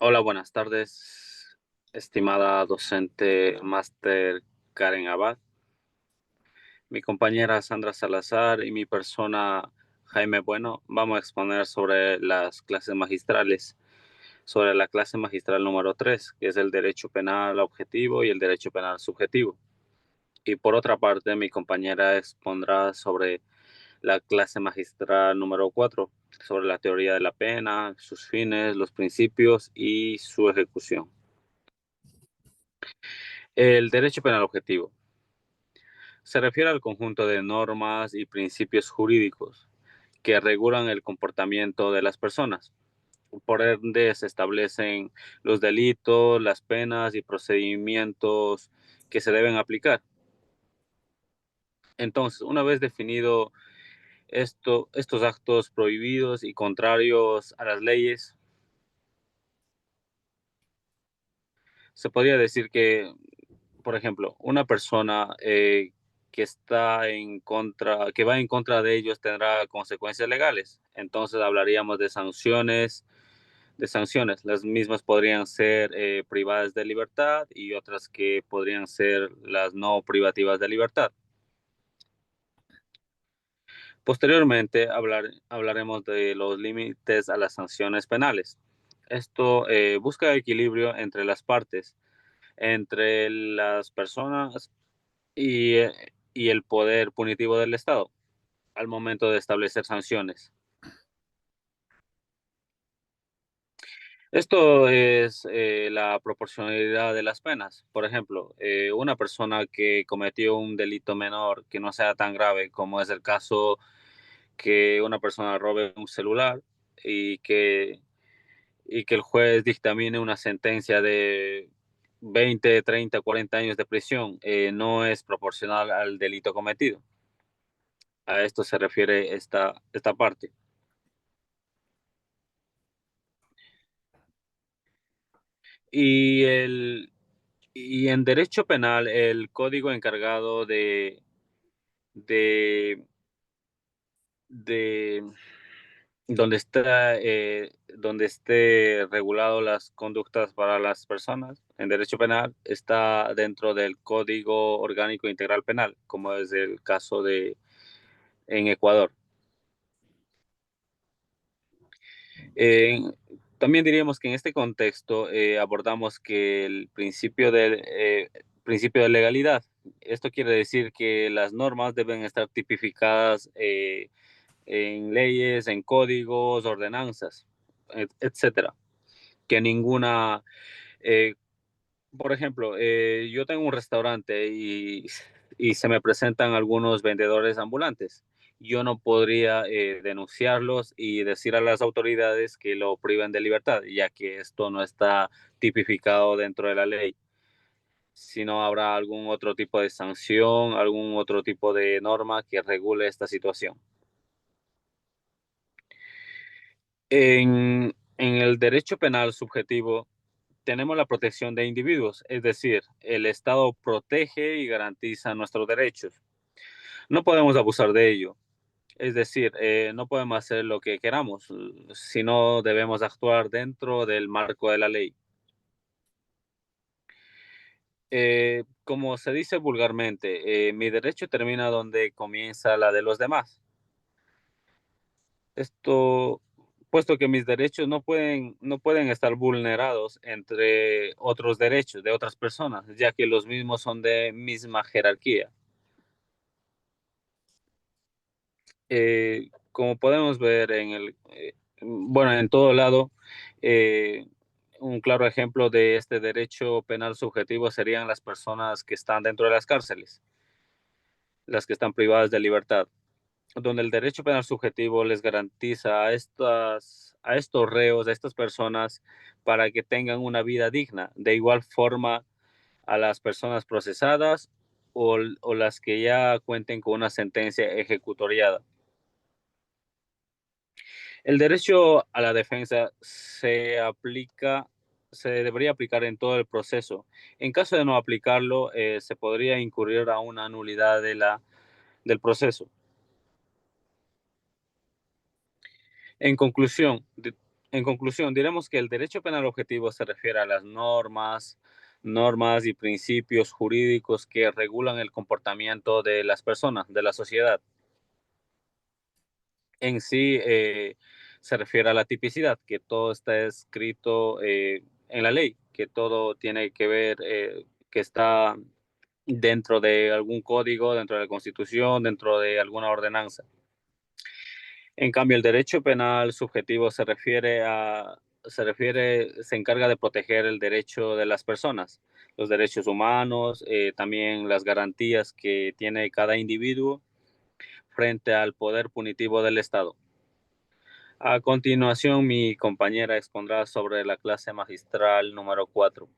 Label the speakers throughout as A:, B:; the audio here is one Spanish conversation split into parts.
A: Hola, buenas tardes, estimada docente máster Karen Abad, mi compañera Sandra Salazar y mi persona Jaime Bueno. Vamos a exponer sobre las clases magistrales, sobre la clase magistral número 3, que es el derecho penal objetivo y el derecho penal subjetivo. Y por otra parte, mi compañera expondrá sobre la clase magistral número 4, sobre la teoría de la pena, sus fines, los principios y su ejecución. El derecho penal objetivo se refiere al conjunto de normas y principios jurídicos que regulan el comportamiento de las personas. Por ende, se establecen los delitos, las penas y procedimientos que se deben aplicar. Entonces, una vez definido estos actos prohibidos y contrarios a las leyes, se podría decir que, por ejemplo, una persona que está en contra, que va en contra de ellos tendrá consecuencias legales. Entonces hablaríamos de sanciones. Las mismas podrían ser privadas de libertad y otras que podrían ser las no privativas de libertad. Posteriormente hablaremos de los límites a las sanciones penales. Esto busca equilibrio entre las partes, entre las personas y, eh, y el poder punitivo del Estado al momento de establecer sanciones. Esto es la proporcionalidad de las penas. Por ejemplo, una persona que cometió un delito menor que no sea tan grave, como es el caso que una persona robe un celular y que, y que el juez dictamine una sentencia de 20, 30, 40 años de prisión, no es proporcional al delito cometido. A esto se refiere esta parte. Y, el, y en derecho penal, el código encargado de, de donde esté regulado las conductas para las personas en derecho penal está dentro del Código Orgánico Integral Penal, como es el caso de en Ecuador. Eh, También diríamos que en este contexto abordamos que el principio de legalidad. Esto quiere decir que las normas deben estar tipificadas en leyes, en códigos, ordenanzas, etcétera. Que ninguna, eh, por ejemplo, yo tengo un restaurante y se me presentan algunos vendedores ambulantes. Yo no podría denunciarlos y decir a las autoridades que lo priven de libertad, ya que esto no está tipificado dentro de la ley, sino habrá algún otro tipo de sanción, algún otro tipo de norma que regule esta situación. En el derecho penal subjetivo, tenemos la protección de individuos, es decir, el Estado protege y garantiza nuestros derechos. No podemos abusar de ello, es decir, no podemos hacer lo que queramos, sino debemos actuar dentro del marco de la ley. Como se dice vulgarmente, mi derecho termina donde comienza la de los demás. Esto, puesto que mis derechos no pueden estar vulnerados entre otros derechos de otras personas, ya que los mismos son de misma jerarquía. Como podemos ver bueno, en todo lado, eh, un claro ejemplo de este derecho penal subjetivo serían las personas que están dentro de las cárceles, las que están privadas de libertad, donde el derecho penal subjetivo les garantiza a estos reos, a estas personas, para que tengan una vida digna. De igual forma, a las personas procesadas o las que ya cuenten con una sentencia ejecutoriada. El derecho a la defensa se debería aplicar en todo el proceso. En caso de no aplicarlo, se podría incurrir a una nulidad del proceso. En conclusión, En conclusión, diremos que el derecho penal objetivo se refiere a las normas y principios jurídicos que regulan el comportamiento de las personas, de la sociedad. En sí, se refiere a la tipicidad, que todo está escrito en la ley, que todo tiene que ver, que está dentro de algún código, dentro de la Constitución, dentro de alguna ordenanza. En cambio, el derecho penal subjetivo se encarga de proteger el derecho de las personas, los derechos humanos, también las garantías que tiene cada individuo frente al poder punitivo del Estado. A continuación, mi compañera expondrá sobre la clase magistral número 4.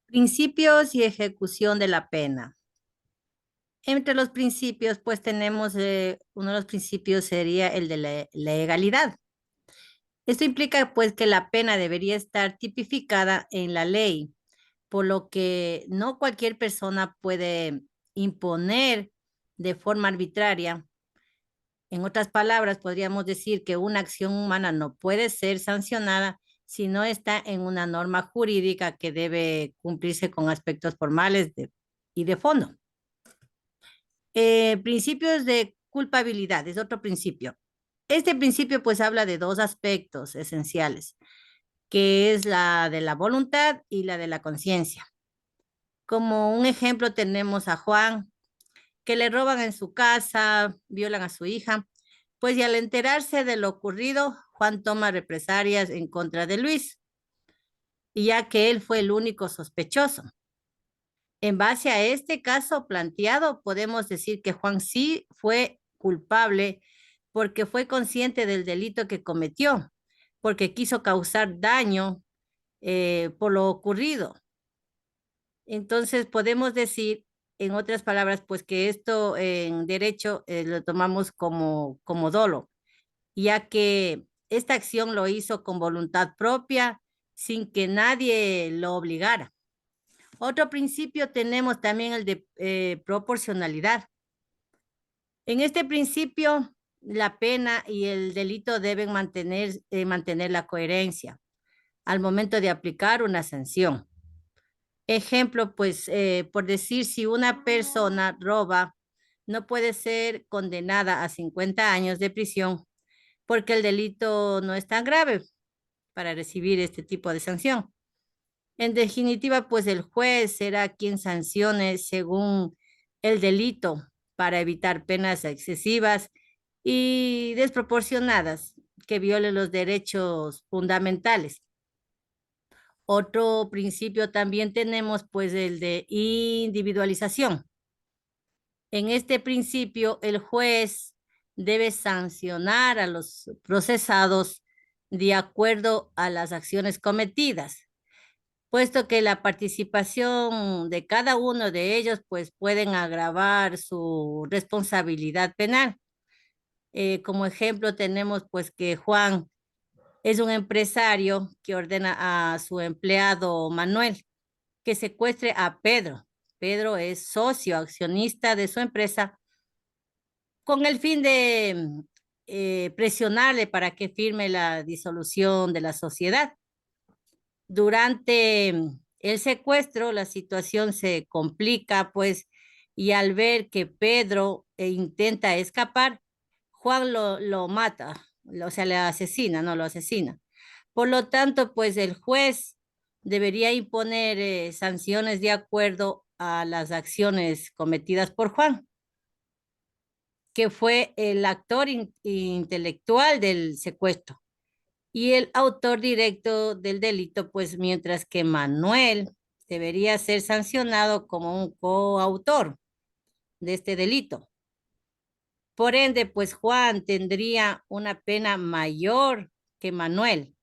B: Principios y ejecución de la pena. Entre los principios, pues tenemos, uno de los principios sería el de la legalidad. Esto implica, pues, que la pena debería estar tipificada en la ley, por lo que no cualquier persona puede imponer de forma arbitraria. En otras palabras, podríamos decir que una acción humana no puede ser sancionada si no está en una norma jurídica que debe cumplirse con aspectos formales y de fondo. Principios de culpabilidad es otro principio. Este principio pues habla de dos aspectos esenciales, que es la de la voluntad y la de la conciencia. Como un ejemplo tenemos a Juan, que le roban en su casa, violan a su hija, pues y al enterarse de lo ocurrido, Juan toma represalias en contra de Luis, ya que él fue el único sospechoso. En base a este caso planteado, podemos decir que Juan sí fue culpable porque fue consciente del delito que cometió, porque quiso causar daño por lo ocurrido. Entonces, podemos decir, en otras palabras, pues que esto en derecho lo tomamos como dolo, ya que esta acción lo hizo con voluntad propia, sin que nadie lo obligara. Otro principio tenemos también el de proporcionalidad. En este principio, la pena y el delito deben mantener la coherencia al momento de aplicar una sanción. Ejemplo, pues, por decir, si una persona roba, no puede ser condenada a 50 años de prisión porque el delito no es tan grave para recibir este tipo de sanción. En definitiva, pues el juez será quien sancione según el delito para evitar penas excesivas y desproporcionadas que violen los derechos fundamentales. Otro principio también tenemos pues el de individualización. En este principio, el juez debe sancionar a los procesados de acuerdo a las acciones cometidas, puesto que la participación de cada uno de ellos pues pueden agravar su responsabilidad penal. Como ejemplo tenemos pues que Juan es un empresario que ordena a su empleado Manuel que secuestre a Pedro. Pedro es socio accionista de su empresa con el fin de presionarle para que firme la disolución de la sociedad. Durante el secuestro, la situación se complica, pues, y al ver que Pedro intenta escapar, Juan lo mata, o sea, le asesina, no lo asesina. Por lo tanto, pues el juez debería imponer sanciones de acuerdo a las acciones cometidas por Juan, que fue el actor intelectual del secuestro y el autor directo del delito, pues mientras que Manuel debería ser sancionado como un coautor de este delito. Por ende, pues Juan tendría una pena mayor que Manuel.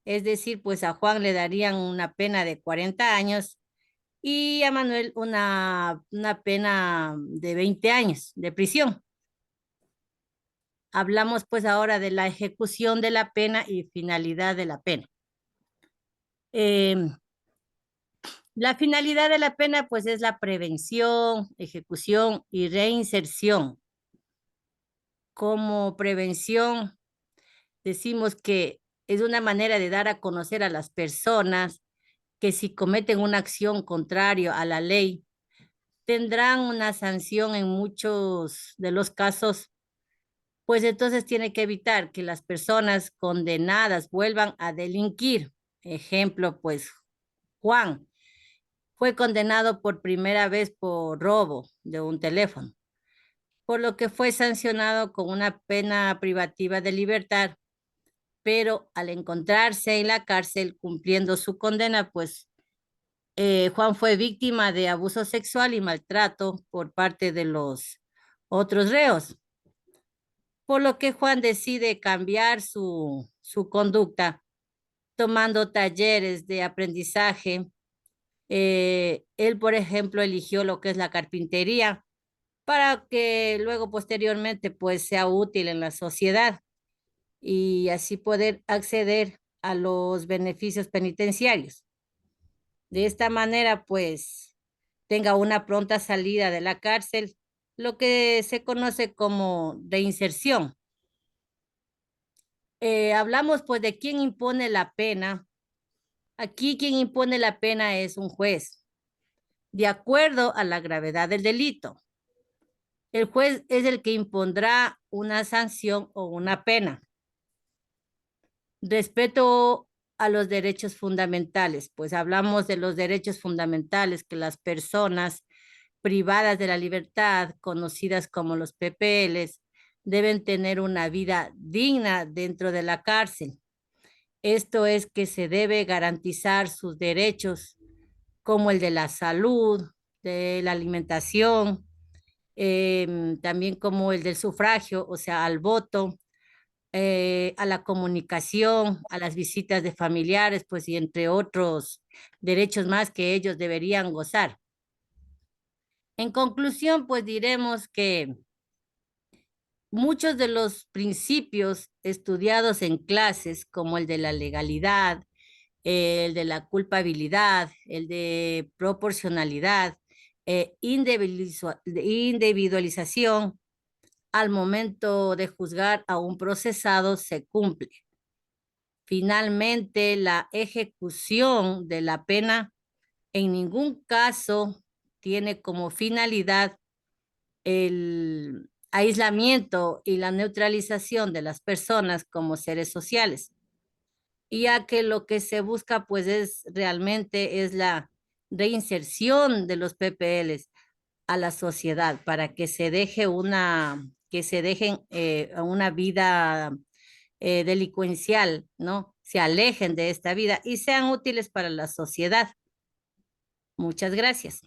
B: Es decir, pues a Juan le darían una pena de 40 años y a Manuel una pena de 20 años de prisión. Hablamos pues ahora de la ejecución de la pena y finalidad de la pena. La finalidad de la pena, pues, es la prevención, ejecución y reinserción. como prevención, decimos que es una manera de dar a conocer a las personas que si cometen una acción contraria a la ley, tendrán una sanción en muchos de los casos, pues entonces tiene que evitar que las personas condenadas vuelvan a delinquir. Ejemplo, pues Juan fue condenado por primera vez por robo de un teléfono, por lo que fue sancionado con una pena privativa de libertad, pero al encontrarse en la cárcel cumpliendo su condena, pues Juan fue víctima de abuso sexual y maltrato por parte de los otros reos, por lo que Juan decide cambiar su conducta tomando talleres de aprendizaje. Él, por ejemplo, eligió lo que es la carpintería para que luego posteriormente pues sea útil en la sociedad y así poder acceder a los beneficios penitenciarios. De esta manera pues tenga una pronta salida de la cárcel, lo que se conoce como reinserción. Hablamos pues de quién impone la pena. Aquí quien impone la pena es un juez, de acuerdo a la gravedad del delito. El juez es el que impondrá una sanción o una pena. Respeto a los derechos fundamentales, pues hablamos de los derechos fundamentales que las personas privadas de la libertad, conocidas como los PPLs, deben tener una vida digna dentro de la cárcel. Esto es que se debe garantizar sus derechos como el de la salud, de la alimentación, también como el del sufragio, o sea, al voto, a la comunicación, a las visitas de familiares, pues y entre otros derechos más que ellos deberían gozar. En conclusión, pues diremos que muchos de los principios estudiados en clases, como el de la legalidad, el de la culpabilidad, el de proporcionalidad, individualización, al momento de juzgar a un procesado se cumple. Finalmente, la ejecución de la pena en ningún caso tiene como finalidad el aislamiento y la neutralización de las personas como seres sociales, ya que lo que se busca pues es realmente es la reinserción de los PPLs a la sociedad para que se deje que se dejen una vida delincuencial, ¿no? Se alejen de esta vida y sean útiles para la sociedad. Muchas gracias.